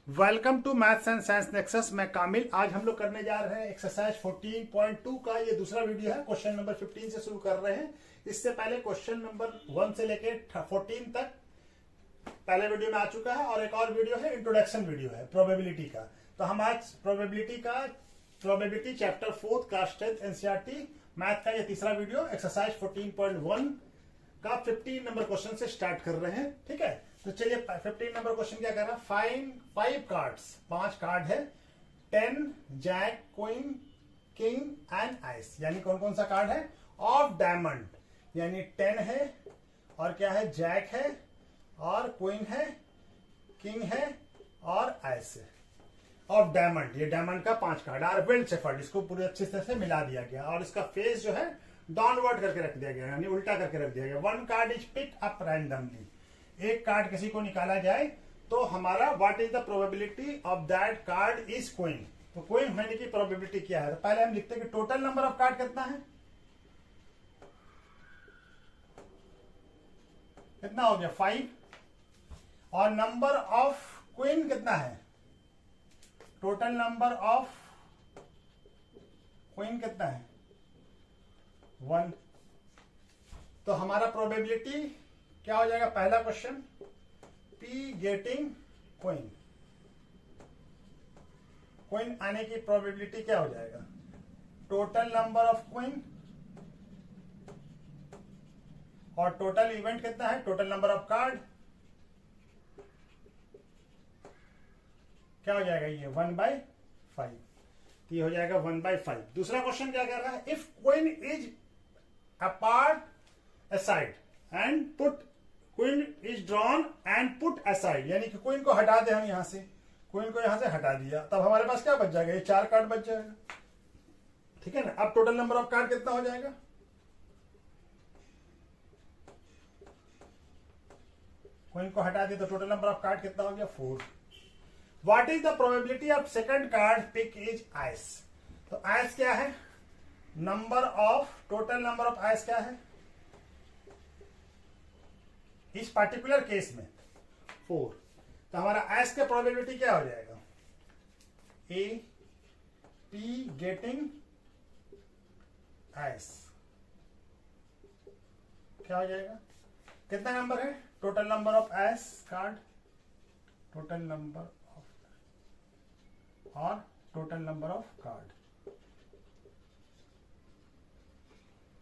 Welcome to maths and science nexus. मैं कामिल। आज हम लोग करने जा रहे हैं एक्सरसाइज 14.2 का ये दूसरा वीडियो है। क्वेश्चन नंबर 15 से शुरू कर रहे हैं। इससे पहले क्वेश्चन नंबर 1 से लेके 14 तक पहले वीडियो में आ चुका है और एक और वीडियो है, इंट्रोडक्शन वीडियो है प्रोबेबिलिटी का। तो हम आज प्रोबेबिलिटी चैप्टर 4 का स्ट्रेंथ एनसीईआरटी मैथ का ये तीसरा वीडियो एक्सरसाइज 14.1 का 15 नंबर क्वेश्चन से स्टार्ट कर रहे हैं। ठीक है, तो चलिए 15 नंबर क्वेश्चन क्या कर रहा है। फाइंड 5 कार्ड्स, 5 कार्ड है, 10 jack queen king and ace, यानी कौन कौन सा कार्ड है ऑफ डायमंड, यानी 10 है और क्या है, जैक है और क्वीन है, किंग है और आइस है ऑफ डायमंड। ये डायमंड का 5 कार्ड आर वेल शेफर्ड, इसको पूरी अच्छी तरह से मिला दिया गया और इसका फेस जो है डाउनवर्ड करके रख दिया गया, यानी उल्टा करके रख दिया गया। 1 card is pick up randomly, एक कार्ड किसी को निकाला जाए तो हमारा what is the probability of that card is queen. तो क्वीन होने की प्रोबेबिलिटी क्या है। तो पहले हम लिखते हैं कि टोटल नंबर ऑफ कार्ड कितना है, कितना हो गया 5, और नंबर ऑफ क्वीन कितना है, टोटल नंबर ऑफ क्वीन कितना है 1। तो हमारा प्रोबेबिलिटी क्या हो जाएगा, पहला question P getting queen, queen आने की प्रोबेबिलिटी क्या हो जाएगा, टोटल नंबर ऑफ क्वीन और टोटल इवेंट कितना है, टोटल नंबर ऑफ कार्ड क्या हो जाएगा, ये 1/5, ये हो जाएगा 1/5। दूसरा क्वेश्चन क्या कह रहा है, if queen is apart aside and put, queen is drawn and put aside, यानी कि क्वीन को हटा दे, हम यहां से क्वीन को यहां से हटा दिया, तब हमारे पास क्या बच जाएगा, ये 4 कार्ड बच जाएगा। ठीक है ना। अब टोटल नंबर ऑफ कार्ड कितना हो जाएगा, क्वीन को हटा दिया तो टोटल नंबर ऑफ कार्ड कितना हो गया 4। What is the probability of second card pick is ace. तो आइस क्या है, number of, total number of ace क्या है इस पार्टिकुलर केस में 4। तो हमारा आइस का प्रोबेबिलिटी क्या हो जाएगा, ए पी गेटिंग आइस क्या हो जाएगा, कितना नंबर है, total number of ice card, total number of और टोटल नंबर ऑफ कार्ड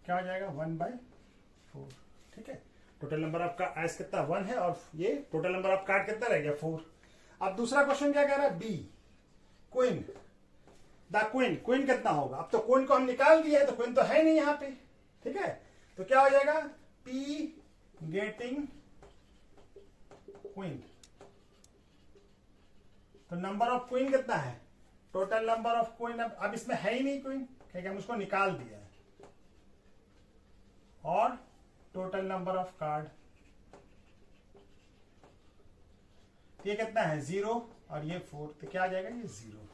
क्या हो जाएगा 1/4। ठीक है, टोटल नंबर ऑफ का आइस कितना 1 है और ये टोटल नंबर ऑफ कार्ड कितना रह गया 4। अब दूसरा क्वेश्चन क्या कह रहा है, be queen, the queen, queen कितना होगा। अब तो क्वीन को हम निकाल दिया है तो क्वीन तो है नहीं यहाँ पे। ठीक है, तो क्या हो जाएगा, पी गेटिंग क्वीन, तो नंबर ऑफ क्वीन कितना है, टोटल नंबर ऑफ क्वीन, अब इसमें है ही नहीं क्वीन क्योंकि हम उसको निकाल दिया है, और टोटल नंबर ऑफ कार्ड ये कितना है 0 और ये 4, तो क्या आ जाएगा ये 0।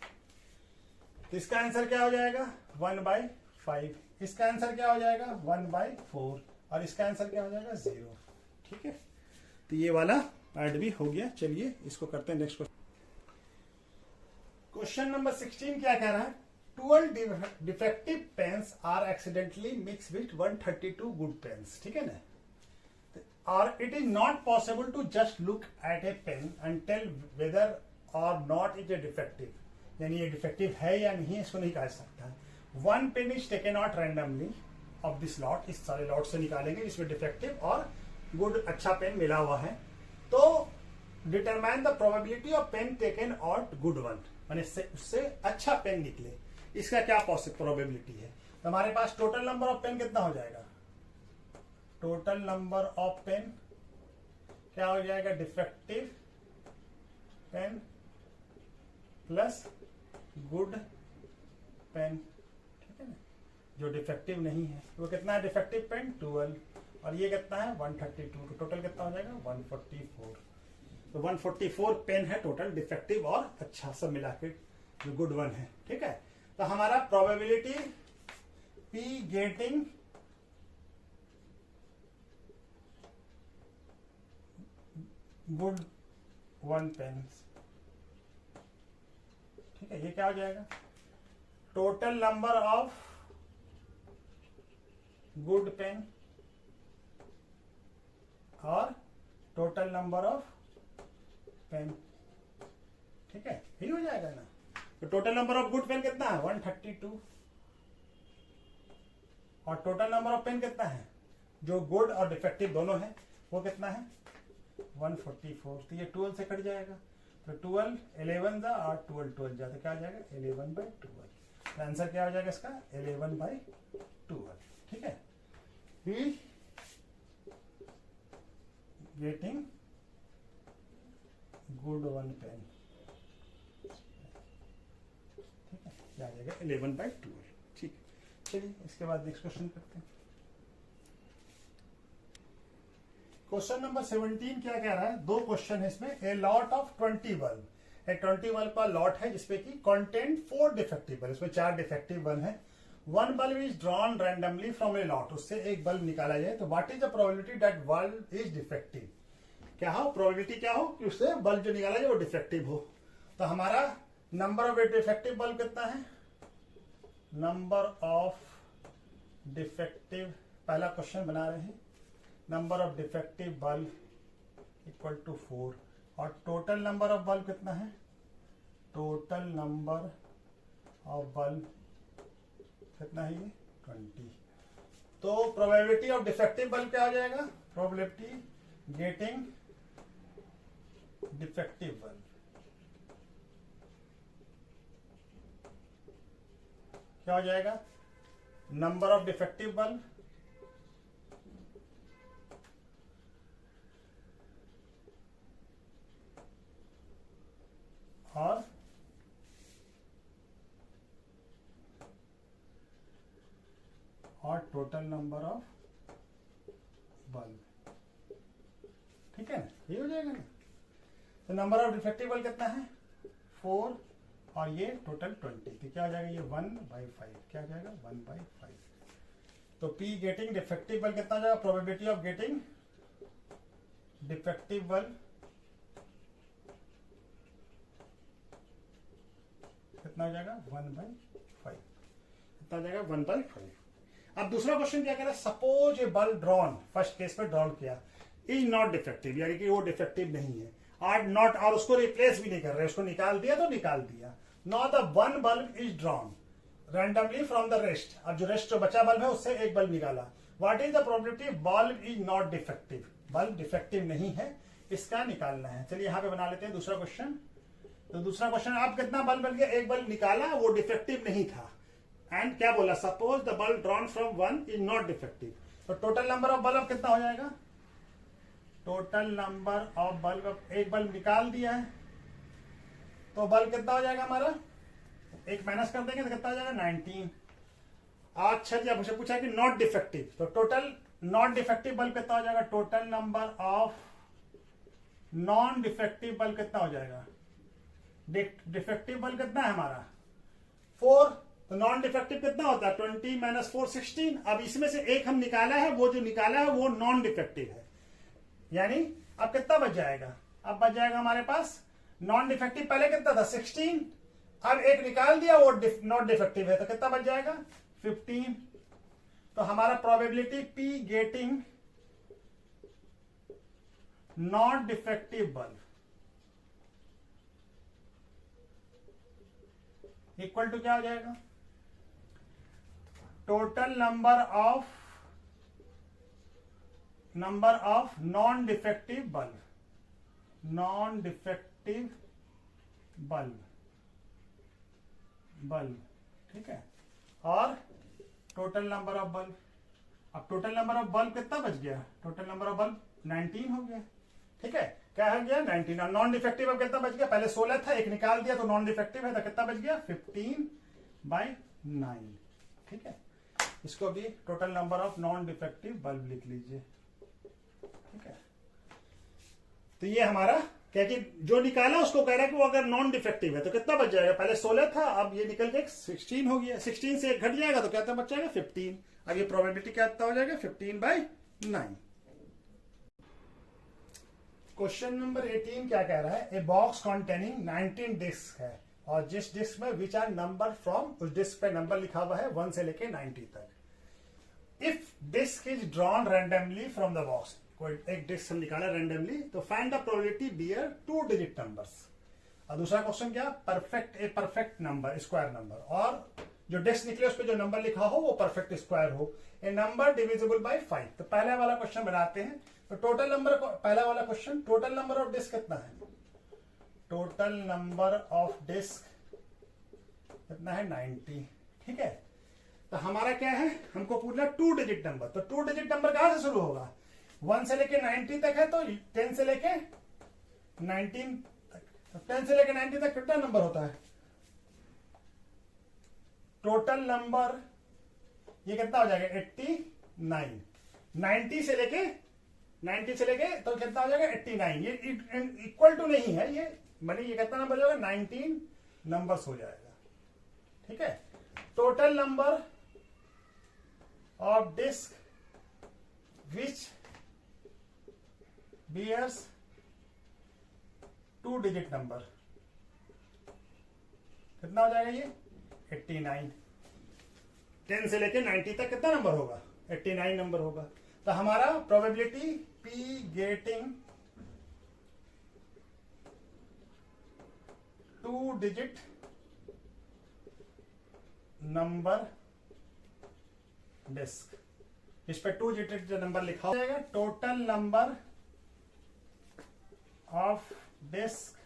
तो इसका आंसर क्या हो जाएगा 1/5, इसका आंसर क्या हो जाएगा 1/4 और इसका आंसर क्या हो जाएगा 0। ठीक है, तो ये वाला पार्ट भी हो गया। चलिए इसको करते हैं नेक्स्ट क्वेश्चन। क्वेश्चन नंबर 16 क्या कह रहा है, 12 defective pens are accidentally mix with 132 good pens. ठीक है ना, और it is not possible to just look at a pen and tell whether or not it a defective, यानी ये डिफेक्टिव है या नहीं इसको नहीं कह सकता। 1 pen is taken out randomly of this lot, इस सारे लॉट से निकालेंगे जिसमें डिफेक्टिव और गुड अच्छा पेन मिला हुआ है। तो determine the probability of pen taken out good one, माने उससे अच्छा पेन निकले, इसका क्या प्रोबेबिलिटी है। तो हमारे पास टोटल नंबर ऑफ पेन कितना हो जाएगा, टोटल नंबर ऑफ पेन क्या हो जाएगा, defective pen plus good pen. ठीक है ना, जो डिफेक्टिव नहीं है वो कितना है, डिफेक्टिव पेन 12 और ये कितना है 132, तो टोटल कितना हो जाएगा 144। तो 144 पेन है टोटल, डिफेक्टिव और अच्छा सब मिला के जो गुड वन है। ठीक है, तो हमारा probability P getting good 1 pen ठीक है, ये क्या हो जाएगा, total number of good pen और टोटल नंबर ऑफ पेन। ठीक है, यही हो जाएगा ना। तो total number of good pen कितना है 132 और टोटल नंबर ऑफ पेन कितना है जो गुड और डिफेक्टिव दोनों है वो कितना है 144। तो ये 12 से कट जाएगा, तो 12 11 जा और 12 12 जा, तो क्या हो जाएगा 11/12। तो आंसर क्या हो जाएगा इसका 11/12। ठीक है, ही गेटिंग गुड वन पेन, ठीक है, क्या आ जाएगा 11/12। ठीक है, चलिए इसके बाद नेक्स्ट क्वेश्चन करते हैं। क्वेश्चन नंबर 17 क्या कह रहा है, दो क्वेश्चन है इसमें। ए लॉट ऑफ 20 बल्ब, एक 20 बल्ब का लॉट है जिसपे की कंटेंट 4 डिफेक्टिव बल्ब, इसमें 4 डिफेक्टिव बल्ब है। One bulb is drawn randomly from a lot, उससे एक बल्ब निकाला जाए, तो what is the probability that bulb is defective, क्या हो प्रोबेबिलिटी क्या हो कि उससे बल्ब जो निकाला जाए वो डिफेक्टिव हो। तो हमारा नंबर ऑफ डिफेक्टिव बल्ब कितना है, नंबर ऑफ डिफेक्टिव, पहला क्वेश्चन बना रहे हैं, number of defective bulb equal to 4 और टोटल नंबर ऑफ बल्ब कितना है, टोटल नंबर ऑफ बल्ब कितना है ये 20। तो प्रोबेबिलिटी ऑफ डिफेक्टिव बल्ब क्या आ जाएगा, प्रोबेबिलिटी गेटिंग डिफेक्टिव बल्ब क्या हो जाएगा, नंबर ऑफ डिफेक्टिव बल्ब और टोटल नंबर ऑफ बल्ब। ठीक है ना, ये हो जाएगा ना। तो नंबर ऑफ डिफेक्टिव बल्ब कितना है 4 और ये टोटल 20, तो क्या हो जाएगा ये 1/5, क्या हो जाएगा 1/5। तो P गेटिंग डिफेक्टिव बल्ब कितना हो जाएगा, probability of getting defective bulb कितना हो जाएगा 1/5, कितना हो जाएगा 1/5। अब दूसरा क्वेश्चन क्या कह रहा है, सपोज ए बल्ब ड्रॉन, फर्स्ट केस में ड्रॉन किया, इज नॉट डिफेक्टिव, यानी कि वो डिफेक्टिव नहीं है, आर नॉट, और उसको रिप्लेस भी नहीं कर रहे, उसको निकाल दिया तो निकाल दिया। Not the one bulb is drawn randomly from the rest, अब जो रेस्ट जो बचा बल्ब है उससे एक बल्ब निकाला, what is the probability bulb is not defective, bulb defective नहीं है, इसका निकालना है। चलिए यहाँ पे बना लेते हैं दूसरा क्वेश्चन। तो दूसरा क्वेश्चन, आप कितना बल्ब बन गया, एक बल्ब निकाला वो डिफेक्टिव नहीं था, एंड क्या बोला, suppose the bulb drawn from 1 is not defective. तो टोटल नंबर ऑफ बल्ब कितना हो जाएगा, टोटल नंबर ऑफ बल्ब, एक बल्ब निकाल दिया है तो बल्ब कितना हो जाएगा हमारा, एक माइनस कर देंगे तो कितना हो जाएगा 19। अच्छा जी, मुझे पूछा कि नॉट डिफेक्टिव, तो टोटल नॉट डिफेक्टिव बल्ब कितना हो जाएगा, total number of non defective bulb कितना हो जाएगा, डिफेक्टिव बल्ब कितना है हमारा 4, तो नॉन डिफेक्टिव कितना होता है 20 - 4 16। अब इसमें से एक हम निकाला है, वो जो निकाला है वो नॉन डिफेक्टिव है, यानी अब कितना बच जाएगा, अब बच जाएगा हमारे पास नॉन डिफेक्टिव पहले कितना था 16, अब एक निकाल दिया वो नॉट डिफेक्टिव है, तो कितना बच जाएगा 15। तो हमारा probability P getting not defective bulb equal to क्या हो जाएगा, total number of non defective bulb, non defective bulb, ठीक है, और टोटल नंबर ऑफ बल्ब। अब टोटल नंबर ऑफ बल्ब कितना बच गया, टोटल नंबर ऑफ बल्ब 19 हो गया। ठीक है, क्या हो गया 19, और नॉन डिफेक्टिव अब कितना बच गया, पहले 16 था, एक निकाल दिया तो नॉन डिफेक्टिव है, तो कितना बच गया 15/9। ठीक है, इसको भी total number of non defective bulb लिख लीजिए। ठीक है, तो ये हमारा क्या कि जो निकाला उसको कह रहा है कि वो अगर नॉन डिफेक्टिव है तो कितना बच जाएगा, पहले 16 था, अब ये निकल के 16 हो गया, 16 से एक घट जाएगा तो क्या बच जाएगा 15। अब ये प्रोबेबिलिटी क्या हो जाएगा 15/9। क्वेश्चन नंबर 18 क्या कह रहा है, ए बॉक्स कंटेनिंग 19 डिस्क है और जिस डिस्क में विच आर नंबर फ्रॉम, उस डिस्क पे नंबर लिखा हुआ है 1 से लेके 90 तक। If disc is drawn randomly from the box, कोई एक डिस्क निकाला रैंडमली, तो find the probability bear 2 digit numbers. और दूसरा क्वेश्चन क्या, परफेक्ट नंबर, स्क्वायर नंबर, और जो डिस्क निकले उस पर जो नंबर लिखा हो वो परफेक्ट स्क्वायर हो। ए नंबर डिविजिबल बाय 5। तो पहले वाला क्वेश्चन बनाते हैं। तो टोटल नंबर, पहला वाला question, total number of disc कितना है? टोटल नंबर ऑफ डिस्क कितना है? 90। ठीक है, तो हमारा क्या है, हमको पूछना 2 डिजिट नंबर। तो 2 डिजिट नंबर कहां से शुरू होगा? 1 से लेके 90 तक है, तो 10 से लेके 19 तक। तो 10 से लेके 90 तक कितना नंबर होता है? टोटल नंबर ये कितना हो जाएगा? 89। 90 से लेके तो कितना हो जाएगा? 89। ये इक्वल टू नहीं है, ये मानी ये कितना नंबर हो जाएगा? 19 नंबर्स हो जाएगा। ठीक है, total number of disc which bears 2 digit number कितना हो जाएगा? ये 89। 10 से लेके 90 तक कितना नंबर होगा? 89 नंबर होगा। तो हमारा probability P getting 2 digit number disc, इस पे 2 डिजिट नंबर लिखा हो जाएगा। Total number of disc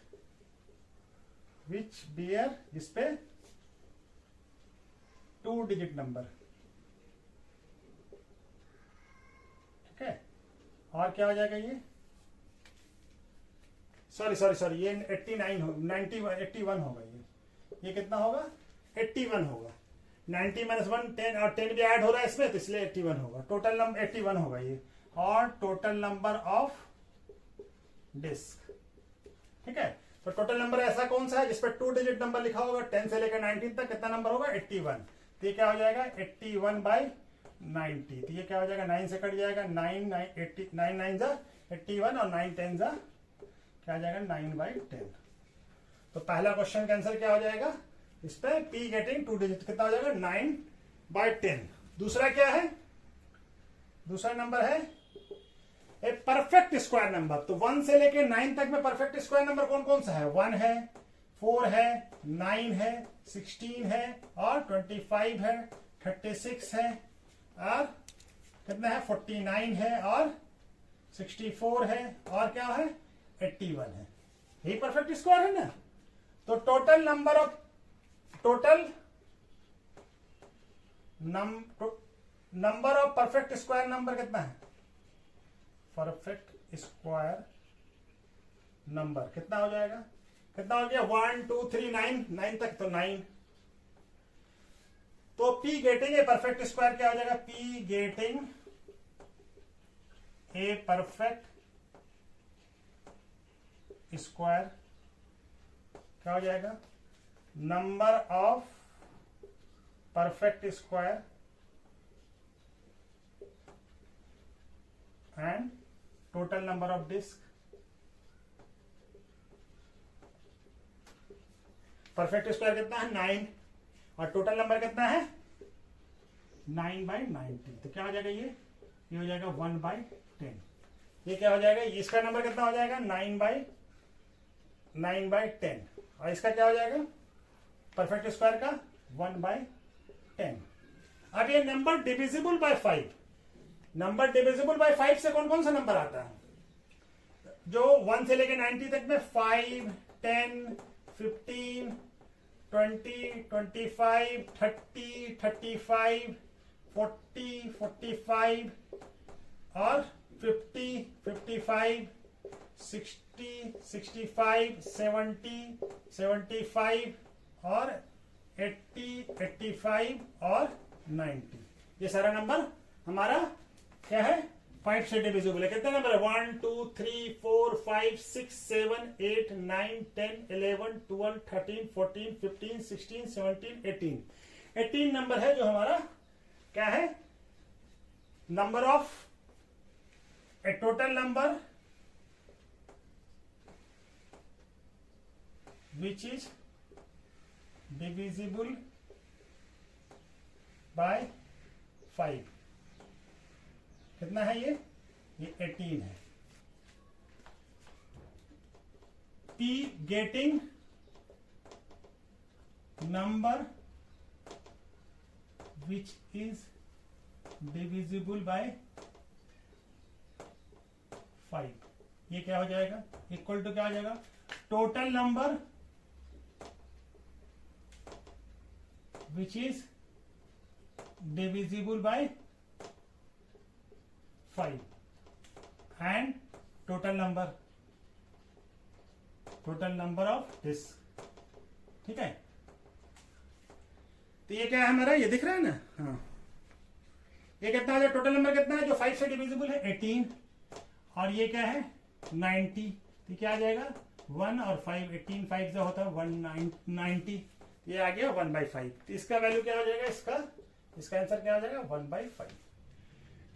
which bear, इस पे 2 डिजिट नंबर। ठीक है, और क्या हो जाएगा? ये सॉरी ये 89 हो, 81 होगा। ये कितना होगा? 81 होगा। 90 - 1 10, और 10 भी ऐड हो रहा है इसमें, तो इसलिए 81 होगा। टोटल नंबर 81 होगा ये। और टोटल नंबर ऑफ डिस्क, ठीक है, तो टोटल नंबर ऐसा कौन सा है जिसपे 2 डिजिट नंबर लिखा होगा? 10 से लेकर 19 तक कितना नंबर होगा? 81। तो ये क्या हो जाएगा? 81 बाई 90। तो ये क्या हो जाएगा? 9 से कट जाएगा, 9 9 जा 81 और 9 10 जा क्या आ जाएगा? 9/10। तो पहला क्वेश्चन का आंसर क्या हो जाएगा? इस पे पी गेटिंग 2 डिजिट कितना हो जाएगा? 9/10। दूसरा क्या है? दूसरा नंबर है ए परफेक्ट स्क्वायर नंबर। तो 1 से लेके 9 तक में परफेक्ट स्क्वायर नंबर कौन कौन सा है? 1 है, 4 है, 9 है, 16 है, और 25 है, 36 है, और कितना है? 49 है, और 64 है, और क्या है? 81 है। यही परफेक्ट स्क्वायर है ना। तो total number of number of perfect square number कितना है? परफेक्ट स्क्वायर नंबर कितना हो जाएगा? कितना हो गया? 1 2 3 9 तक, तो 9। तो P getting a perfect square क्या हो जाएगा? P getting a perfect square क्या हो जाएगा? Number of perfect square and total number of disc. Perfect square कितना है? 9, और टोटल नंबर कितना है? 9/90। तो क्या हो जाएगा? ये हो जाएगा 1/10। ये क्या हो जाएगा? इसका नंबर कितना हो जाएगा? 9/10। और इसका क्या हो जाएगा? परफेक्ट स्क्वायर का 1/10। अब ये number divisible by 5। Number divisible by 5 से कौन कौन सा नंबर आता है? जो 1 से लेके 90 तक में 5, 10, 15, 20, 25, 30, 35, 40, 45, और 50, 55, 60, 65, 70, 75, और 80, 85, और 90। ये सारा नंबर हमारा क्या है? 5 से डिविजिबल है। कितने नंबर है? 1 2 3 4 5 6 7 8 9 10 11 12 13 14 15 16 17 18। 18 नंबर है जो हमारा क्या है? Number of A total number which is divisible by 5, कितना है ये 18 है। P getting number which is divisible by 5, ये क्या हो जाएगा, इक्वल टू क्या हो जाएगा, total number which is divisible by 5 and total number of this. ठीक है, तो ये क्या है हमारा, ये दिख रहा है ना, हाँ, ये कितना है, टोटल नंबर कितना है जो 5 से डिविजिबल है 18, और ये क्या है 90, तो क्या आ जाएगा 1 और 5, 18 5 जो होता है 190, ये आ गया 1/5। तो इसका वैल्यू क्या हो जाएगा, इसका आंसर क्या हो जाएगा 1/5।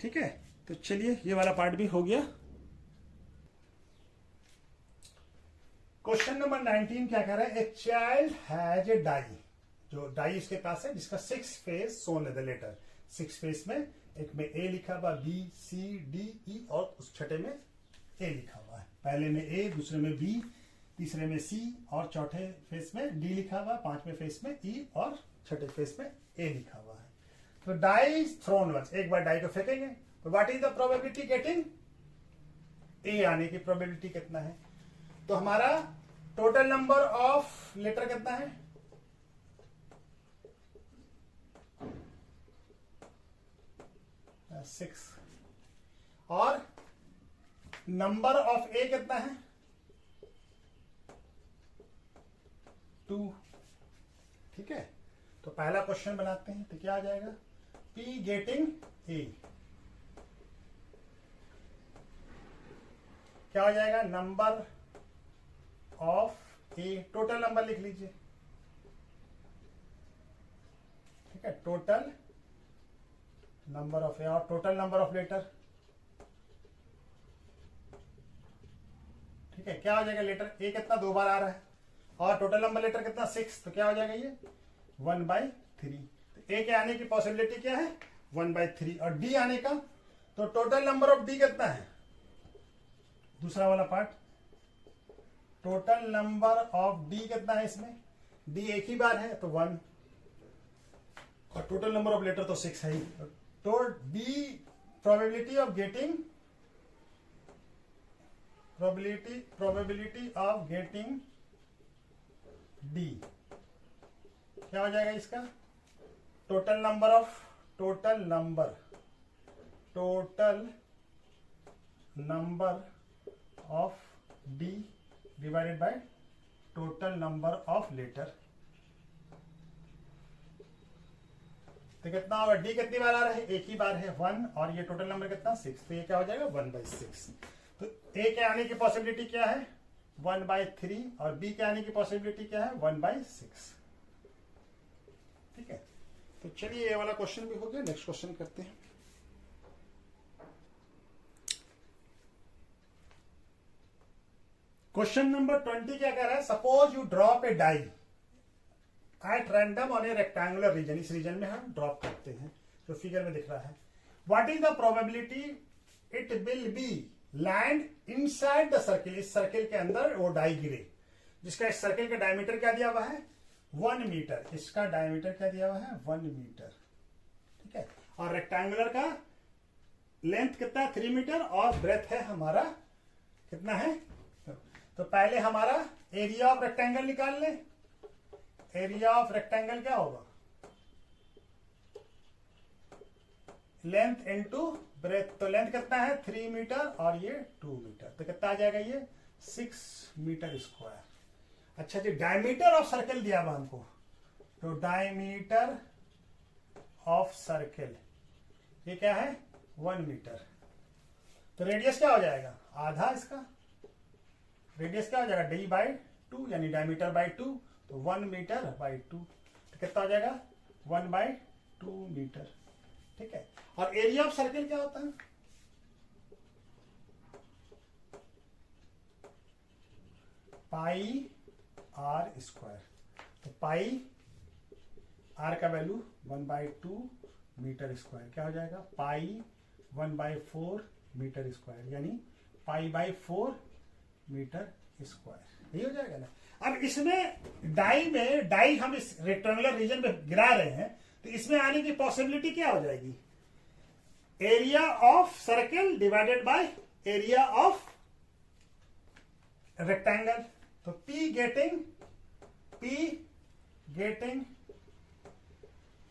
ठीक है, तो चलिए ये वाला पार्ट भी हो गया। क्वेश्चन नंबर 19 क्या कह रहा है, a child has a die, जो डाई इसके पास है जिसका 6 फेस सोन है द लेटर, 6 फेस में एक में ए लिखा हुआ, बी सी डी ई, और उस छठे में ए लिखा हुआ है, पहले में ए, दूसरे में बी, तीसरे में सी, और चौथे फेस में डी लिखा हुआ, पांचवें फेस में ई, और छठे फेस में ए लिखा हुआ है। तो डाई थ्रोन वंस, एक बार डाई को फेंकेंगे, तो what is the probability getting a आने की प्रोबेबिलिटी कितना है, तो हमारा टोटल नंबर ऑफ लेटर कितना है, सिक्स, और नंबर ऑफ ए कितना है 2। ठीक है, तो पहला क्वेश्चन बनाते हैं, तो क्या आ जाएगा, पी गेटिंग ए, क्या हो जाएगा, number of A, total number लिख लीजिए। ठीक है, टोटल नंबर ऑफ ए, और टोटल नंबर ऑफ लेटर। ठीक है, क्या हो जाएगा, लेटर ए कितना 2 बार आ रहा है, और टोटल नंबर लेटर कितना 6, तो क्या हो जाएगा ये 1/3। तो ए के आने की पॉसिबिलिटी क्या है 1/3, और डी आने का, तो टोटल नंबर ऑफ डी कितना है, दूसरा वाला part, total number of D कितना है, इसमें डी एक ही बार है तो 1, और टोटल नंबर ऑफ लेटर तो 6 है ही, तो the probability of getting D क्या हो जाएगा इसका, total number of D divided by total number of letter. तो कितना होगा, डी कितनी बार आ रहा है, एक ही बार है 1, और ये टोटल नंबर कितना 6, तो ये क्या हो जाएगा 1/6। तो ए के आने की पॉसिबिलिटी क्या है 1/3, और बी के आने की पॉसिबिलिटी क्या है 1/6। ठीक है, तो चलिए ये वाला क्वेश्चन भी हो गया, नेक्स्ट क्वेश्चन करते हैं। क्वेश्चन नंबर 20 क्या कह रहा है, suppose you drop a die at random on a rectangular region, इस रीजन में हम ड्रॉप करते हैं जो फिगर में दिख रहा है, what is the probability it will B land inside the circle, इस सर्किल के अंदर वो डाई गिरे, जिसका इस सर्किल का डायमीटर क्या दिया हुआ है 1 मीटर, इसका डायमीटर क्या दिया हुआ है 1 मीटर। ठीक है, और रेक्टेंगुलर का लेंथ कितना है 3 मीटर, और ब्रेथ है हमारा कितना है, तो पहले हमारा एरिया ऑफ रेक्टेंगल निकाल लें, एरिया ऑफ रेक्टेंगल क्या होगा, लेंथ इनटू ब्रेथ, तो लेंथ कितना है 3 मीटर और ये 2 मीटर, तो कितना आ जाएगा ये 6 मीटर स्क्वायर। अच्छा जी, डायमीटर ऑफ सर्कल दिया हुआ हमको, तो डायमीटर ऑफ सर्कल ये क्या है 1 मीटर, तो रेडियस क्या हो जाएगा आधा, इसका रेडियस क्या हो जाएगा d/2 यानी डायमीटर बाई 2, तो 1 मीटर बाई 2, तो कितना हो जाएगा 1/2 मीटर। ठीक है, और एरिया ऑफ सर्कल क्या होता है पाई r स्क्वायर, तो पाई आर का वैल्यू 1/2 मीटर स्क्वायर, क्या हो जाएगा पाई 1/4 मीटर स्क्वायर, यानी पाई/4 मीटर स्क्वायर, यही हो जाएगा ना। अब इसमें डाई हम इस रेक्टेंगुलर रीजन में गिरा रहे हैं, तो इसमें आने की पॉसिबिलिटी क्या हो जाएगी, area of circle divided by area of rectangle. तो P getting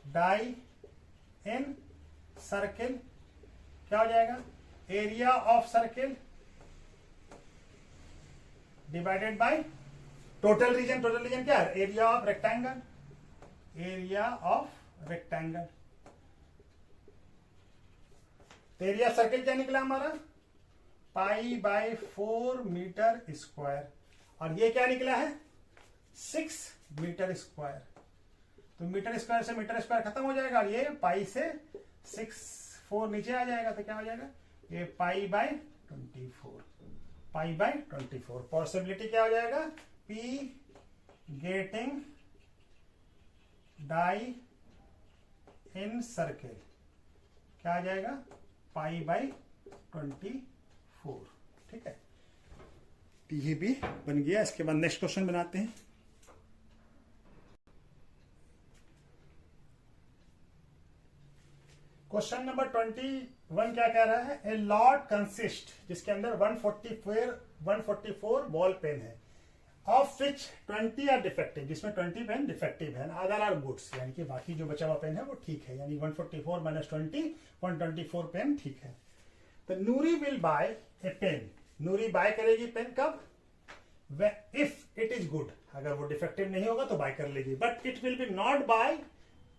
die in circle, क्या हो जाएगा area of circle divided by total region क्या है area of rectangle, area circle क्या निकला हमारा पाई/4 मीटर स्क्वायर, और ये क्या निकला है 6 मीटर स्क्वायर। तो मीटर स्क्वायर से मीटर स्क्वायर खत्म हो जाएगा, और ये पाई से 4 नीचे आ जाएगा, तो क्या हो जाएगा ये पाई/24, पॉसिबिलिटी क्या हो जाएगा P getting die in circle, क्या आ जाएगा पाई/24, ठीक है। ये भी बन गया। इसके बाद नेक्स्ट क्वेश्चन बनाते हैं। क्वेश्चन नंबर 21 क्या कह रहा है, ए लॉट कंसिस्ट, जिसके अंदर 144 बॉल पेन है, ऑफ विच 20 आर डिफेक्टिव, जिसमें 20 पेन डिफेक्टिव है, अदर आर गुड्स, यानी कि बाकी जो बचा हुआ पेन है वो ठीक है, यानी 144 - 20 124 पेन ठीक है। तो Noori will buy a pen, Noori buy करेगी पेन कब, इफ इट इज गुड, अगर वो डिफेक्टिव नहीं होगा तो बाय कर लेगी, but it will be not buy,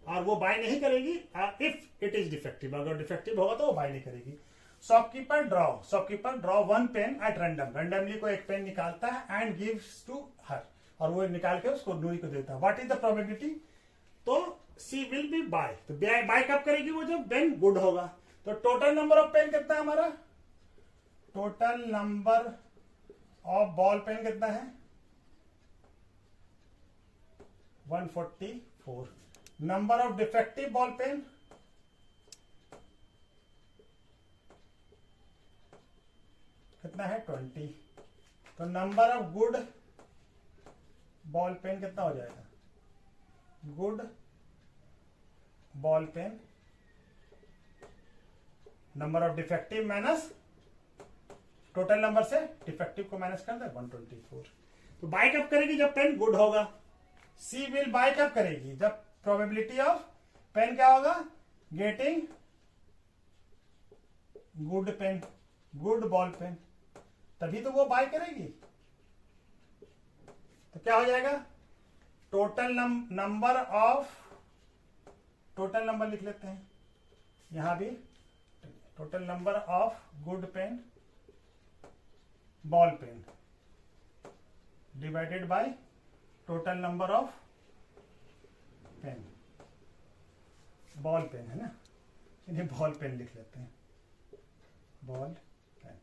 और वो बाय नहीं करेगी इफ इट इज डिफेक्टिव, अगर डिफेक्टिव होगा तो वो बाय नहीं करेगी। Shopkeeper draw 1 pen at randomly को एक पेन निकालता है एंड गिव्स टू हर, और वो निकाल के उसको नूरी को देता है। व्हाट इज द प्रोबेबिलिटी, तो सी विल बी बाय, तो बाय कब करेगी वो, जब पेन गुड होगा। तो टोटल नंबर ऑफ पेन कितना है हमारा, total number of ball pen कितना है 144, number of defective ball pen कितना है 20, तो number of good ball pen कितना हो जाएगा, good ball pen, number of defective minus total number से डिफेक्टिव को माइनस कर दे 124। तो बाय कब करेगी, जब पेन गुड होगा। सी विल बाय कब करेगी, जब प्रोबेबिलिटी ऑफ पेन क्या होगा, getting good pen, good ball pen, तभी तो वो बाय करेगी। तो क्या हो जाएगा, टोटल नंबर लिख लेते हैं यहां भी, total number of good pen ball pen divided by total number of pen, ball pen है ना, इन्हें बॉल पेन लिख लेते हैं, बॉल पेन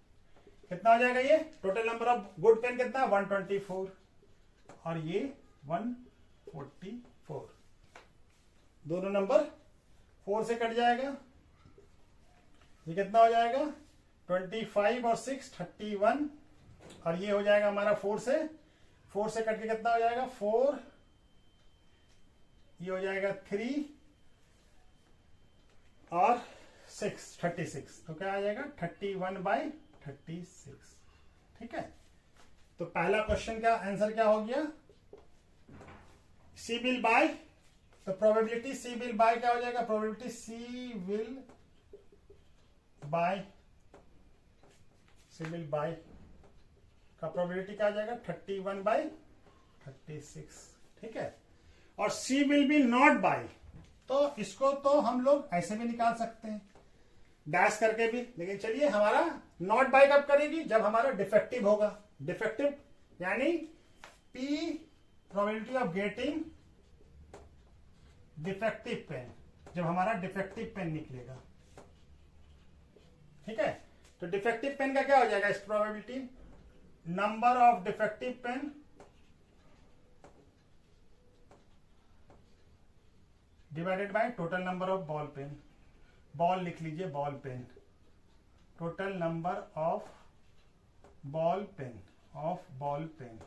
कितना हो जाएगा, ये total number of good pen कितना 124, और ये 144, दोनों नंबर 4 से कट जाएगा, ये कितना हो जाएगा 25 और 6 31, और ये हो जाएगा हमारा 4 से कट के कितना हो जाएगा 4, ये हो जाएगा 3 और 6 36, तो क्या आ जाएगा 31/36, ठीक है। तो पहला क्वेश्चन का आंसर क्या हो गया, सी विल बाय, तो प्रोबेबिलिटी सी विल बाय क्या हो जाएगा, प्रोबेबिलिटी सी विल बाय का प्रोबेबिलिटी क्या आ जाएगा 31/36, ठीक है। और सी विल बी नॉट बाय, तो इसको तो हम लोग ऐसे भी निकाल सकते हैं डैश करके भी, लेकिन चलिए हमारा नॉट बाय कब करेगी, जब हमारा डिफेक्टिव होगा, डिफेक्टिव यानी P probability of getting defective pen, जब हमारा डिफेक्टिव पेन निकलेगा, ठीक है। तो डिफेक्टिव पेन का क्या हो जाएगा, इस probability number of defective pen divided by total number of ball pen, ball लिख लीजिए, ball pen, total number of ball pen, of ball pen.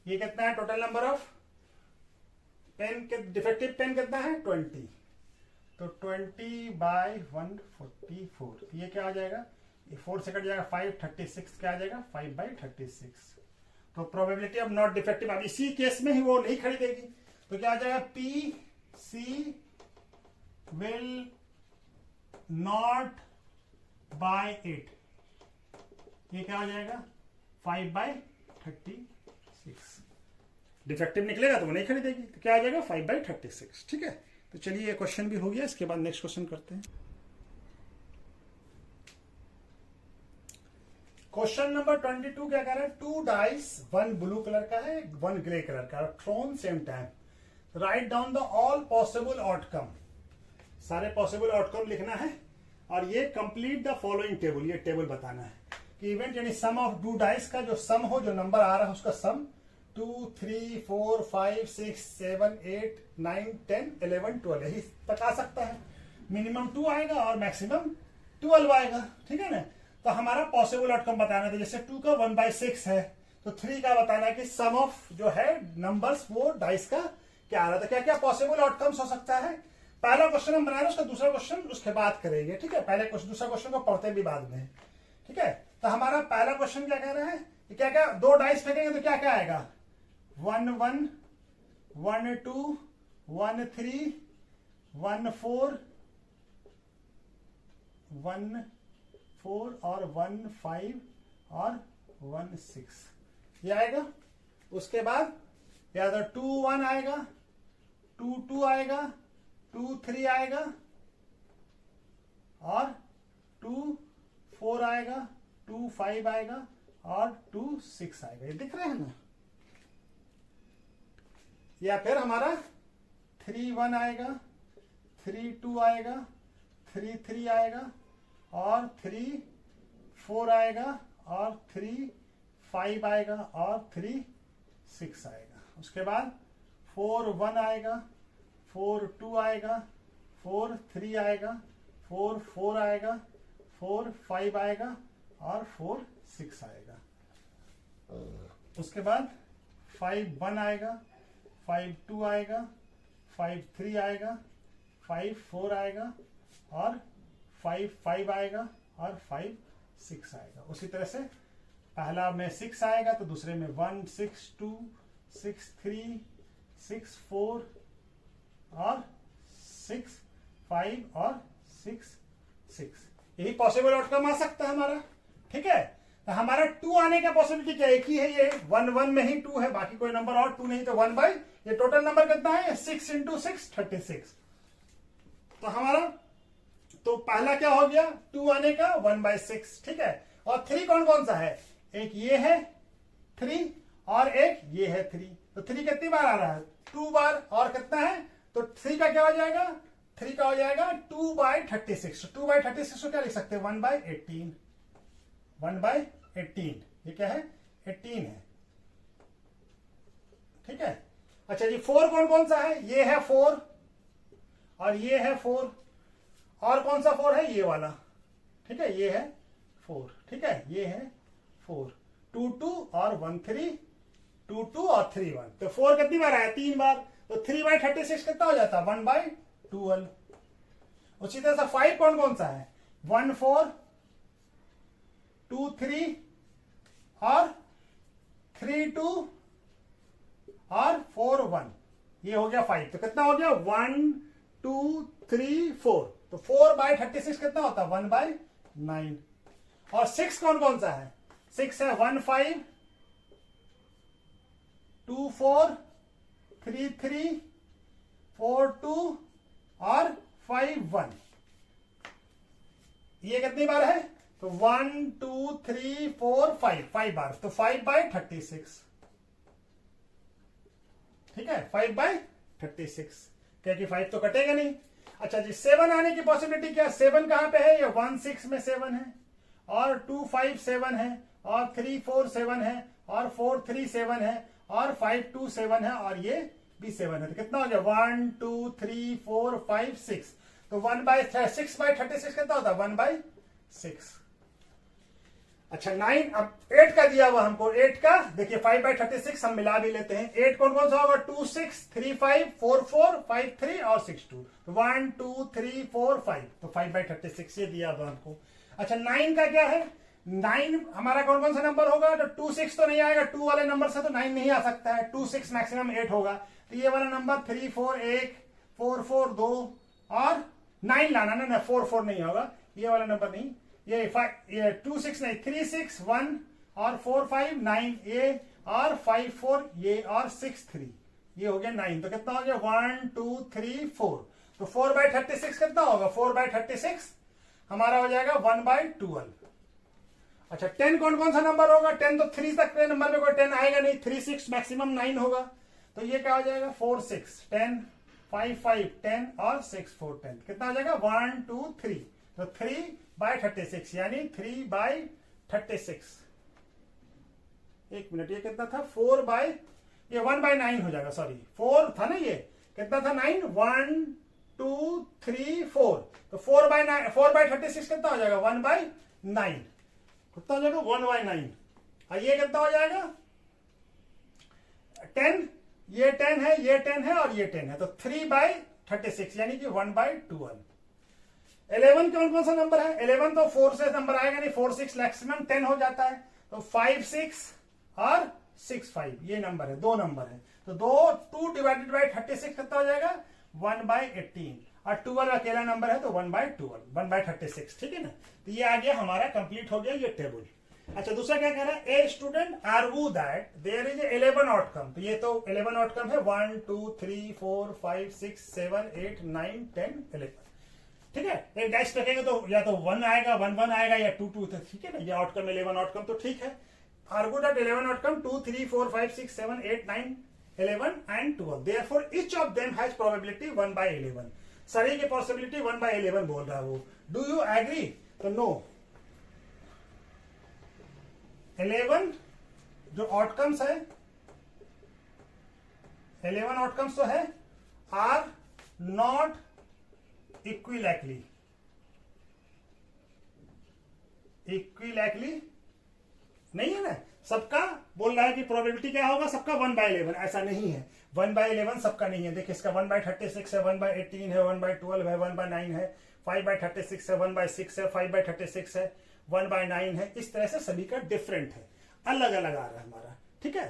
ये कितना है total number of pen, defective pen कितना है 20, तो 20/144, ये क्या आ जाएगा, 4 से कट जाएगा 5, 36 क्या आ जाएगा 5/36। तो प्रोबेबिलिटी ऑफ नॉट डिफेक्टिव, अब इसी केस में ही वो नहीं खरीदेगी, तो क्या आ जाएगा PC will not buy it, ये क्या आ जाएगा 5/36। डिफेक्टिव निकलेगा तो वो नहीं खरीदेगी, तो क्या आ जाएगा 5/36। ठीक है, तो चलिए ये क्वेश्चन भी हो गया, इसके बाद नेक्स्ट क्वेश्चन करते हैं। क्वेश्चन नंबर 22 क्या कह रहा है, 2 डाइस, 1 ब्लू कलर का है, 1 ग्रे कलर का, thrown same time, write down the all possible outcome, सारे पॉसिबल आउटकम लिखना है, और ये कंप्लीट द फॉलोइंग टेबल, ये टेबल बताना है कि इवेंट यानी सम ऑफ 2 डाइस का जो सम हो, जो नंबर आ रहा है उसका सम 2, 3, 4, 5, 6, 7, 8, 9, 10, 11, 12 यही तक आ सकता है। मिनिमम 2 आएगा और मैक्सिमम 12 आएगा। ठीक है ना, तो हमारा पॉसिबल आउटकम बताना था, जैसे 2 का 1/6 है, तो 3 का बताना है कि सम ऑफ जो है नंबर्स वो डाइस का क्या आ रहा था, क्या क्या पॉसिबल आउटकम्स हो सकता है। पहला क्वेश्चन हम बना रहे हैं, उसका दूसरा क्वेश्चन उसके बाद करेंगे। ठीक है, पहले क्वेश्चन दूसरा क्वेश्चन को पढ़ते भी बाद में। ठीक है, तो हमारा पहला क्वेश्चन क्या कह रहा है, क्या क्या 2 डाइस फेंकेंगे तो क्या क्या आएगा, 1 1, 1 2, 1 3, 1 4, 1 4 और 1 5 और 1 6 ये आएगा। उसके बाद या तो 2 1 आएगा, 2 2 आएगा, 2 3 आएगा और 2 4 आएगा, 2 5 आएगा और 2 6 आएगा। ये दिख रहे हैं ना। या फिर हमारा 3 1 आएगा, 3 2 आएगा, 3 3 आएगा और 3 4 आएगा और 3 5 आएगा और 3 6 आएगा। उसके बाद 4 1 आएगा, 4 2 आएगा, 4 3 आएगा, 4 4 आएगा, 4 5 आएगा और 4 6 आएगा। उसके बाद 5 1 आएगा, 5 2 आएगा, 5 3 आएगा, 5 4 आएगा और 5 5 आएगा और 5 6 आएगा। उसी तरह से पहला में 6 आएगा तो दूसरे में 1 6 2 6 3 6 4 और 6 5 और 6 6 यही पॉसिबल आउटकम आ सकता है हमारा। ठीक है, तो हमारा 2 आने का पॉसिबिलिटी क्या एक ही है, ये 1 1 में ही 2 है, बाकी कोई नंबर और 2 नहीं, तो 1 बाई ये टोटल नंबर कितना है 6 × 6 36। तो हमारा तो पहला क्या हो गया 2 आने का 1/6। ठीक है, और 3 कौन कौन सा है, एक ये है 3 और एक ये है 3, तो 3 कितनी बार आ रहा है 2 बार, और कितना है तो 3 का क्या हो जाएगा 3 का हो जाएगा 2/36। 2/36 को क्या लिख सकते हैं 1/18, 1/18 ये क्या है 18 है। ठीक है, अच्छा जी 4 कौन कौन सा है, ये है 4 और ये है 4 और कौन सा 4 है ये वाला। ठीक है, ये है 4। ठीक है, ये है 4, 2 2 और 1 3, 2 2 और 3 1, तो 4 कितनी बार आया 3 बार, तो 3/36 कितना हो जाता 1/12। उसी तरह से 5 कौन कौन सा है 1 4 2 3 और 3 2 और 4 1, ये हो गया 5, तो कितना हो गया 1 2 3 4, तो 4/36 कितना होता है 1/9। और 6 कौन कौन सा है 6 है 1 5 2 4 3 3 4 2 और 5 1, ये कितनी बार है तो 1 2 3 4 5 बार, तो 5/36। ठीक है, 5/36 क्योंकि 5 तो कटेगा नहीं। अच्छा जी 7 आने की पॉसिबिलिटी क्या, 7 कहां पे है, ये 1 6 में 7 है और 2 5 7 है और 3 4 7 है और 4 3 7 है और 5 2 7 है और ये B7 है, तो कितना हो गया 1 2 3 4 5 6, तो 1/6/36 कितना होता है 1/6। अच्छा 9, अब 8 का दिया हुआ हमको, 8 का देखिए 5/36 हम मिला भी लेते हैं। 8 कौन कौन सा होगा 2 6 3 5 4 4 5 3 और 6 2, तो 1 2 3 4 5, तो 5/36 ये दिया हुआ हमको। अच्छा 9 का क्या है, 9 हमारा कौन कौन सा नंबर होगा, तो 2 6 तो नहीं आएगा, 2 वाले नंबर से तो 9 नहीं आ सकता है, 2 6 मैक्सिमम 8 होगा, तो ये वाला नंबर 3 4 1 4 4 2 और 9 लाना ना, 4 4 नहीं होगा, ये वाला नंबर नहीं, ये 2 6 नहीं, 3 6 1 और 4 5 9 ये और 5 4 ये और 6 3, ये हो गया 9, तो कितना हो गया 1 2 3 4, तो 4/36 कितना होगा 4/36 हमारा हो जाएगा 1/12। अच्छा 10 कौन कौन सा नंबर होगा, 10 तो 3 तक के नंबर में कोई 10 आएगा नहीं, 3 6 मैक्सिमम 9 होगा, तो ये क्या हो जाएगा 4 6 10 5 5 10 और 6 4 10, कितना हो जाएगा 1 2 3, तो 3/36 यानी 3/36। एक मिनट, ये कितना था ये 1/9 हो जाएगा, सॉरी 4 था ना, ये कितना था 9 1 2 3 4, तो 4/36 कितना हो जाएगा 1/9, कितना हो जाएगा 1/9। और ये कितना हो जाएगा 10, ये 10 है, ये 10 है और ये 10 है, तो 3/36 यानी कि 1/12। 11 कौन कौन सा नंबर है, 11 तो 4 से नंबर आएगा नहीं, 4 6 मैक्सिमम 10 हो जाता है, तो 5 6 और 6 5 ये नंबर है, दो नंबर है, तो 2/36 कितना हो जाएगा 1/18, और 12 अकेला नंबर है तो 1/12 1/36, ठीक है ना। तो ये आ गया हमारा कंप्लीट हो गया ये टेबल। अच्छा दूसरा क्या कह रहा है, a student argue that there is 11 outcome, तो ये तो 11 आउटकम है 1 2 3 4 5 6 7 8 9 10 11, ठीक है। एक डैश रखेंगे तो या तो 1 आएगा 1 1 आएगा या 2 2, ठीक है ना, ये आउटकम 11 आउटकम तो ठीक है। Argue that 11 outcome 2 3 4 5 6 7 8 9 11 and 12, therefore each of them has probability 1/11, सभी की पॉसिबिलिटी 1/11 बोल रहा है वो। डू यू एग्री, तो नो। 11 जो आउटकम्स है, 11 आउटकम्स तो है आर नॉट इक्विलैटरली नहीं है ना, सबका बोल रहा है कि प्रोबेबिलिटी क्या होगा, सबका 1/11, ऐसा नहीं है 1/11 सबका नहीं है। देखिए इसका 1/36 है, 1/18 है, 1/12 है, 1/9 है, 5/36 है, 1/6 है, 5/36 है, 1/9 है, इस तरह से सभी का डिफरेंट है, अलग अलग आ रहा है हमारा, ठीक है।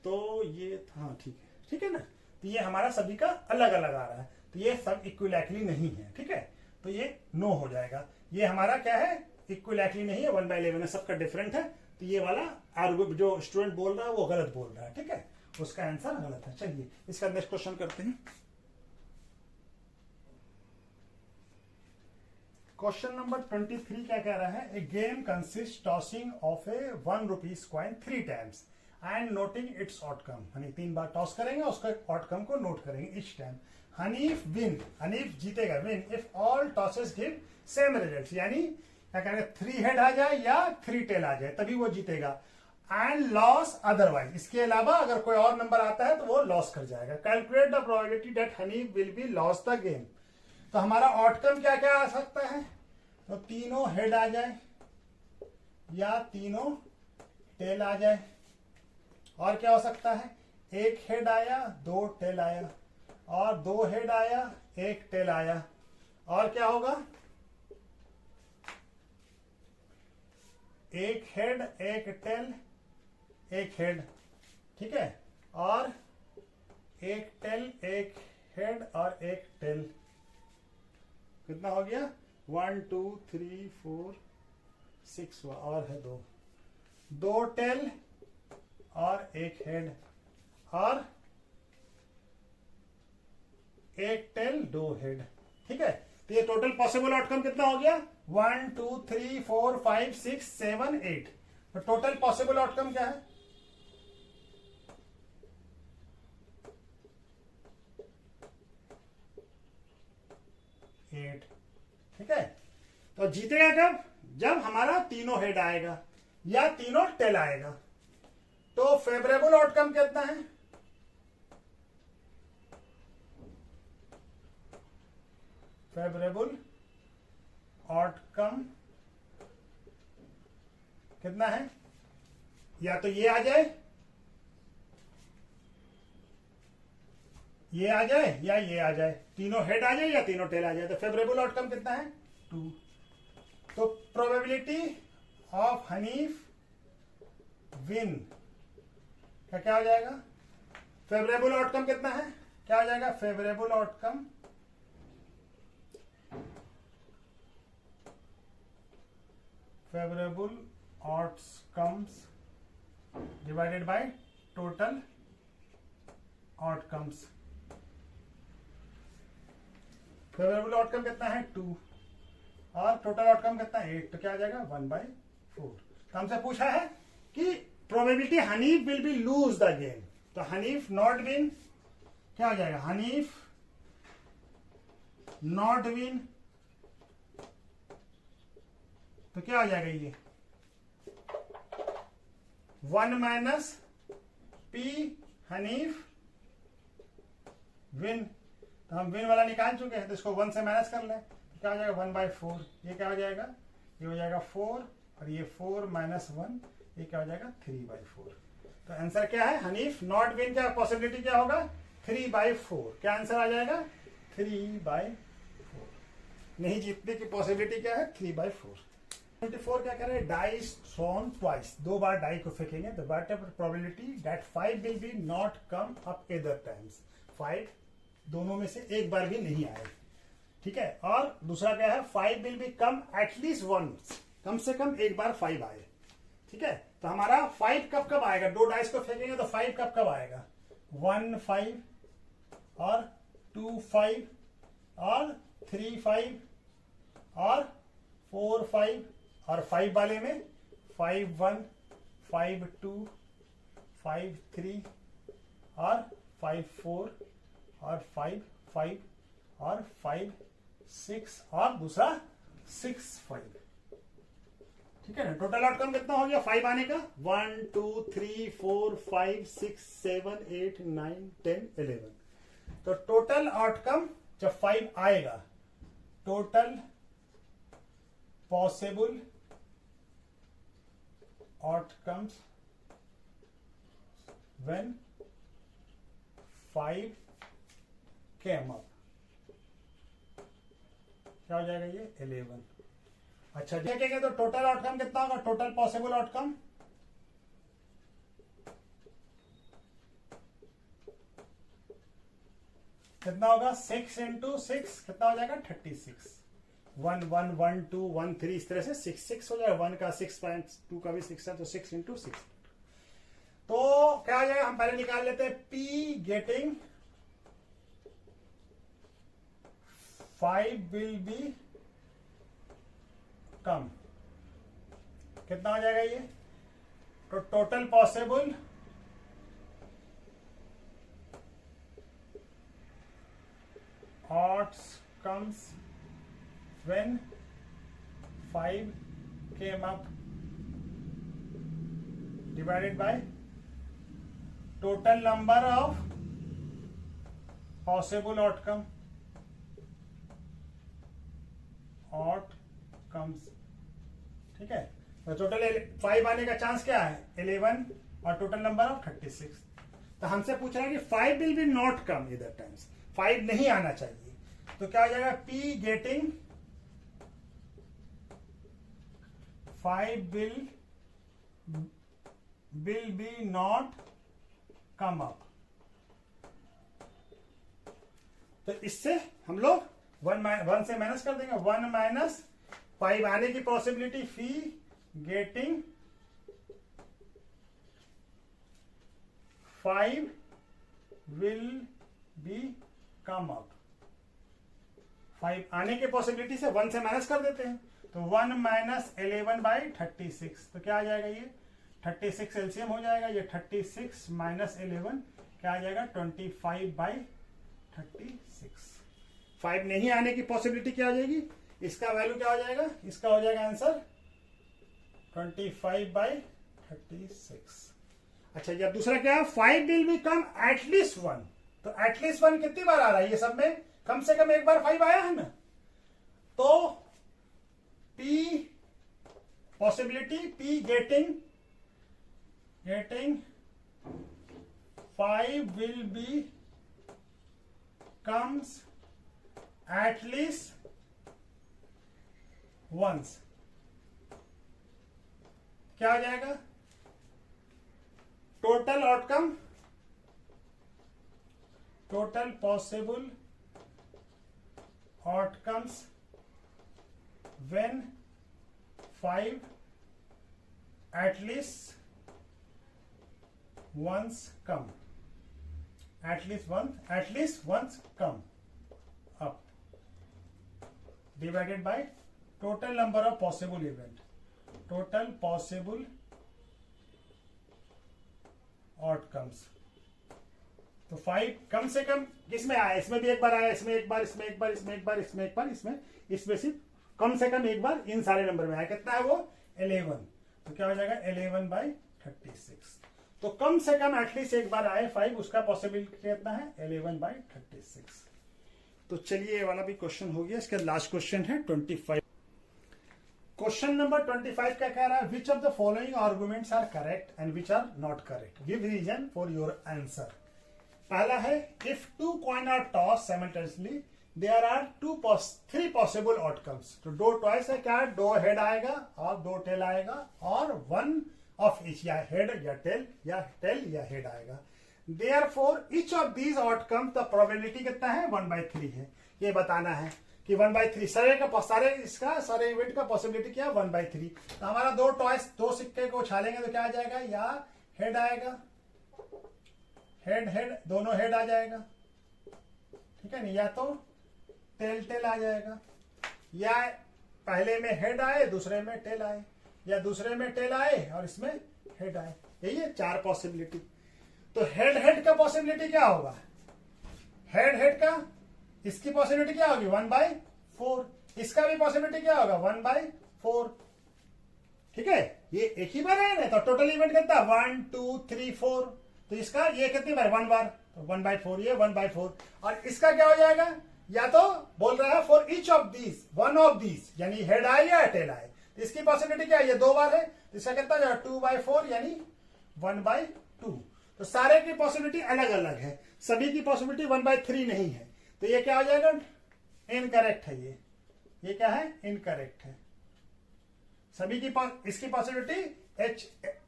तो ये हाँ ठीक है ना, तो ये हमारा सभी का अलग अलग आ रहा है, तो ये सब इक्विलैटरली नहीं है, ठीक है, तो ये नो हो जाएगा। ये हमारा क्या है, इक्विलैटरली नहीं है, 1/11 है, सबका डिफरेंट है, तो ये वाला आर्ग्यू जो स्टूडेंट बोल रहा है वो गलत बोल रहा है, ठीक है, उसका आंसर गलत है। चलिए इसका नेक्स्ट क्वेश्चन करते हैं। क्वेश्चन नंबर 23 क्या कह रहा है, a game consist tossing of a 1 rupees coin 3 times and noting its outcome, यानी 3 बार टॉस करेंगे, उसका आउटकम को नोट करेंगे each time. Hanif win, Hanif जीतेगा, win if all tosses give same result, यानी क्या करेंगे 3 हेड आ जाए या 3 टेल आ जाए तभी वो जीतेगा, एंड लॉस अदरवाइज, इसके अलावा अगर कोई और नंबर आता है तो वो लॉस कर जाएगा। Calculate the probability that Hanif will be loss the game, तो हमारा आउटकम क्या क्या आ सकता है, तो तीनों हेड आ जाए या तीनों टेल आ जाए, और क्या हो सकता है, एक हेड आया 2 टेल आया, और 2 हेड आया 1 टेल आया, और क्या होगा, एक हेड 1 टेल 1 हेड, ठीक है, और 1 टेल 1 हेड और 1 टेल, कितना हो गया 1 2 3 4 6 और है 2 टेल और 1 हेड और 1 टेल 2 हेड, ठीक है। तो ये टोटल पॉसिबल आउटकम कितना हो गया 1 2 3 4 5 6 7 8, तो टोटल पॉसिबल आउटकम क्या है 8, ठीक है। तो जीतेगा कब, जब हमारा तीनों हेड आएगा या तीनों टेल आएगा। तो फेवरेबल आउटकम कितना है फेवरेबल आउटकम कितना है, या तो ये आ जाए, ये आ जाए या ये आ जाए, तीनों हेड आ जाए या तीनों टेल आ जाए। तो फेवरेबल आउटकम कितना है 2। तो प्रोबेबिलिटी ऑफ हनीफ विन क्या क्या हो जाएगा, फेवरेबल आउटकम कितना है, क्या हो जाएगा, favourable outcome outcomes divided by total outcomes. Favourable outcome कितना है 2 और टोटल आउटकम कितना है 8, तो क्या आ जाएगा 1/4। तो हमसे पूछा है कि probability Hanif will be lose the game, तो हनीफ नॉट विन क्या हो जाएगा, हनीफ नॉट विन, तो क्या हो जाएगा ये 1 माइनस पी हनीफ विन। तो हम विन वाला निकाल चुके हैं, तो इसको 1 से माइनस कर लें, तो क्या हो जाएगा 1/4। ये क्या हो जाएगा, ये हो जाएगा 4 और ये 4 माइनस 1, ये क्या हो जाएगा 3/4। तो आंसर क्या है, हनीफ नॉट विन का पॉसिबिलिटी क्या होगा 3/4। क्या आंसर आ जाएगा 3/4, नहीं जीतने की पॉसिबिलिटी क्या है 3/4। 24 क्या कह रहे हैं, डाइस थ्रोन ट्वाइस, 2 बार डाई को फेंकेंगे, तो what ever probability that 5 will be not come up either times, 5 दोनों में से एक बार भी नहीं आए, ठीक है। और दूसरा क्या है 5 will be come at least once, कम से कम एक बार 5 आए, ठीक है। तो हमारा 5 कब कब आएगा, 2 डाइस को फेंकेंगे तो 5 कब कब आएगा, 1 5 और 2 5 और 3 5 और 4 5 और 5 वाले में 5 1 5 2 5 3 और 5 4 और 5 5 और 5 6 और दूसरा 6 5, ठीक है ना। टोटल आउटकम कितना हो गया 5 आने का, 1 2 3 4 5 6 7 8 9 10 11। तो टोटल आउटकम जब 5 आएगा, total possible outcomes when 5 came up, क्या हो जाएगा ये 11। अच्छा देखेंगे तो टोटल आउटकम कितना होगा, टोटल पॉसिबल आउटकम कितना होगा 6 इंटू 6 कितना हो जाएगा 36, 1 1 1 2 1 3 इस तरह से 6 6 हो जाएगा, 1 का 6.2 का भी 6 है, तो 6 इंटू 6। तो क्या हो जाएगा, हम पहले निकाल लेते हैं P गेटिंग 5 विल बी कम, कितना हो जाएगा ये, तो total possible outcomes when 5 came up divided by total number of possible outcomes, ठीक है। तो टोटल 5 आने का चांस क्या है 11 और टोटल नंबर ऑफ 36। तो हमसे पूछ रहा है कि 5 विल बी नॉट कम इधर टाइम्स, 5 नहीं आना चाहिए, तो क्या हो जाएगा P getting 5 will be not come up। तो इससे हम लोग 1 से माइनस कर देंगे, 1 माइनस 5 आने की possibility fee getting 5 will be come up, 5 आने की पॉसिबिलिटी से 1 से माइनस कर देते हैं, तो 1 माइनस 11/36, तो क्या आ जाएगा ये 36 एलसीएम हो जाएगा, ये 36 माइनस 11 क्या आ जाएगा 25/36। 5 नहीं आने की पॉसिबिलिटी क्या आ जाएगी, इसका वैल्यू क्या हो जाएगा, इसका हो जाएगा आंसर 25/36। अच्छा जब दूसरा क्या है 5 विल बी कम एटलीस्ट 1, तो एटलीस्ट 1 कितनी बार आ रहा है, ये सब में कम से कम एक बार 5 आया है ना, तो P possibility P getting 5 will be comes at least once. क्या आ जाएगा? Total outcome, total possible outcomes when 5 at least once come, at least once come up, divided by total number of possible event, total possible outcomes. तो 5 कम से कम किसमें आया? इसमें भी एक बार आया, इसमें एक बार, इसमें एक बार, इसमें एक बार, इसमें एक बार, इसमें सिर्फ कम से कम एक बार इन सारे नंबर में आया. कितना है वो? 11. तो क्या हो जाएगा? 11/36. तो कम से कम एटलीस्ट एक बार आए 5, उसका पॉसिबिलिटी कितना है? 11/36. तो चलिए ये वाला भी क्वेश्चन हो गया. इसका लास्ट क्वेश्चन है 25. क्वेश्चन नंबर 25 का कह रहा है which of the following arguments are correct and which are not correct, give reason for your answer. पहला है if 2 coin are toss simultaneously there are 3 possible outcomes. तो 2 टॉयस है, क्या? 2 हेड आएगा और 2 टेल आएगा और 1 ऑफ ईच, या हेड या टेल या हेड आएगा. Therefore each of these outcomes the probability कितना है? 1/3 है. ये बताना है कि 1/3 सारे इवेंट का पॉसिबिलिटी क्या है? 1/3. तो हमारा 2 टॉयस, 2 सिक्के को उछालेंगे तो क्या आ जाएगा? या हेड आएगा, हेड दोनों हेड आ जाएगा, ठीक है नहीं? या तो टेल आ जाएगा, या पहले में हेड आए दूसरे में टेल आए, या दूसरे में टेल आए और इसमें हेड आए. यही है 4 पॉसिबिलिटी. तो हेड का पॉसिबिलिटी क्या होगा? हेड का इसकी पॉसिबिलिटी क्या होगी? 1/4. इसका भी पॉसिबिलिटी क्या होगा? 1/4. ठीक है, ये एक ही बार है ना. तो टोटल इवेंट कितना? 1 2 3 4. तो इसका ये कितनी बार? 1 बार. तो 1/4, ये 1/4. और इसका क्या हो जाएगा? या तो बोल रहा है for each of these, one of these, यानी हेड आए या टेल आए. तो इसकी पॉसिबिलिटी क्या है? ये 2 बार है. तो इसका कितना हो जाएगा? 2/4 यानी 1/2. तो सारे की पॉसिबिलिटी अलग अलग है, सभी की पॉसिबिलिटी 1/3 नहीं है. तो ये क्या हो जाएगा? इनकरेक्ट है. ये क्या है? इनकरेक्ट है. सभी की इसकी पॉसिबिलिटी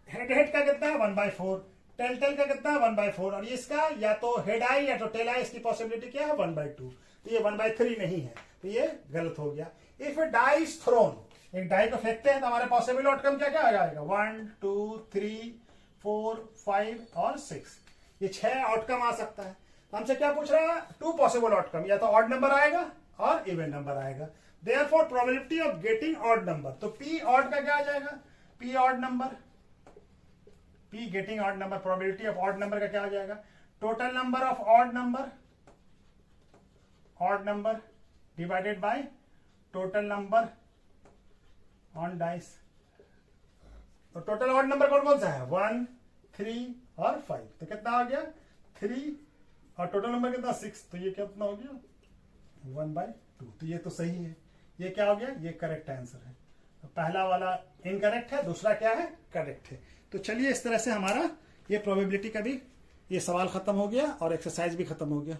हेड का कितना है? 1/4. टेल का कितना है? 1/4. और इसका या तो हेड आए या तो टेल आए, इसकी पॉसिबिलिटी क्या है? 1/2. तो ये 1/3 नहीं है. तो ये गलत हो गया. If a die is thrown, एक डाई को फेंकते हैं तो हमारे पॉसिबल आउटकम क्या क्या आ जाएगा? 1 2 3 4 5 और 6. ये 6 आउटकम आ सकता है. हमसे क्या पूछ रहा है? 2 पॉसिबल आउटकम, या तो ऑड नंबर आएगा और इवन नंबर आएगा. Therefore probability of getting odd number. तो पी ऑड का क्या आ जाएगा? P odd number, P getting odd number, probability of odd number का क्या आ जाएगा? Total number of odd number divided by total number on dice. तो टोटल ऑड नंबर कौन सा है? 1 3 और 5. तो कितना आ गया? 3. और टोटल नंबर कितना? 6. तो ये कितना हो गया? 1/2. तो ये तो सही है. ये क्या हो गया? ये करेक्ट आंसर है. तो पहला वाला इनकरेक्ट है, दूसरा क्या है? करेक्ट है. तो चलिए इस तरह से हमारा ये प्रोबेबिलिटी का भी ये सवाल खत्म हो गया और एक्सरसाइज भी खत्म हो गया.